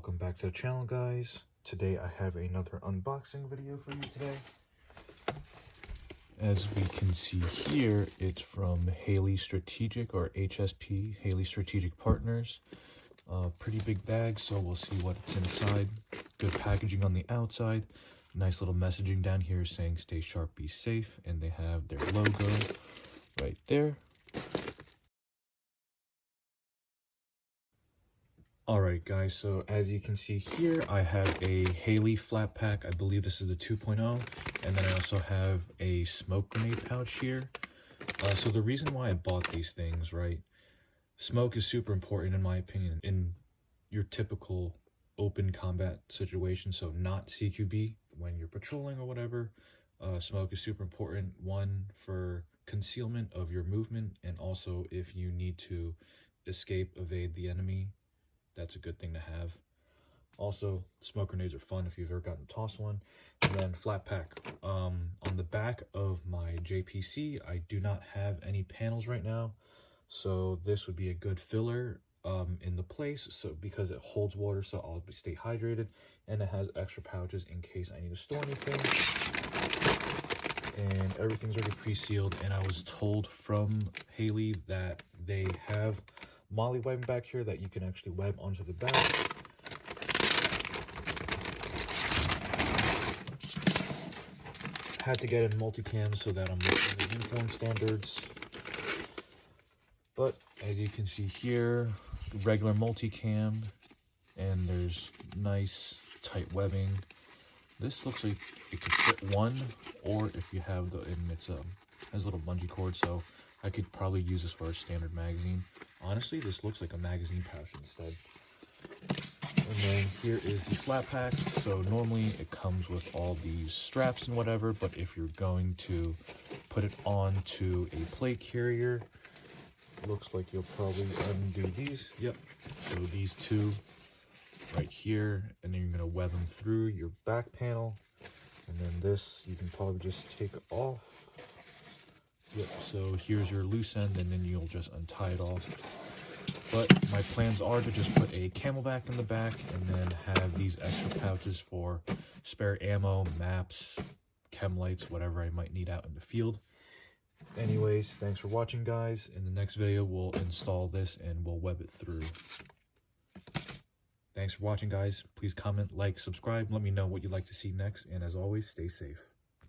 Welcome back to the channel, guys. Today I have another unboxing video for you today. As we can see here, it's from Haley Strategic, or HSP, Haley Strategic Partners. Pretty big bag, so we'll see what's inside. Good packaging on the outside. Nice little messaging down here saying stay sharp, be safe, and they have their logo right there. Alright guys, so as you can see here, I have a Haley flat pack. I believe this is the 2.0, and then I also have a smoke grenade pouch here. So the reason why I bought these things, right, smoke is super important in my opinion in your typical open combat situation, so not CQB. When you're patrolling or whatever, smoke is super important. One, for concealment of your movement, and also if you need to escape, evade the enemy, that's a good thing to have. Also, smoke grenades are fun if you've ever gotten to toss one. And then flat pack. On the back of my JPC, I do not have any panels right now, so this would be a good filler in the place, so because it holds water, so I'll stay hydrated, and it has extra pouches in case I need to store anything. And everything's already pre-sealed, and I was told from Haley that they have Molly webbing back here that you can actually web onto the back. Had to get in multicam so that I'm within the uniform standards. But as you can see here, regular multicam, and there's nice tight webbing. This looks like it could fit one, or if you have and it's has a little bungee cord, so I could probably use this for a standard magazine. Honestly, this looks like a magazine pouch instead. And then here is the flat pack. So normally it comes with all these straps and whatever, but if you're going to put it onto a plate carrier, looks like you'll probably undo these. Yep. So these two right here, and then you're going to web them through your back panel. And then this, you can probably just take off. Yep, so here's your loose end, and then you'll just untie it off. But my plans are to just put a camelback in the back, and then have these extra pouches for spare ammo, maps, chem lights, whatever I might need out in the field. Anyways, thanks for watching, guys. In the next video, we'll install this and we'll web it through. Thanks for watching, guys. Please comment, like, subscribe, let me know what you'd like to see next, and as always, stay safe.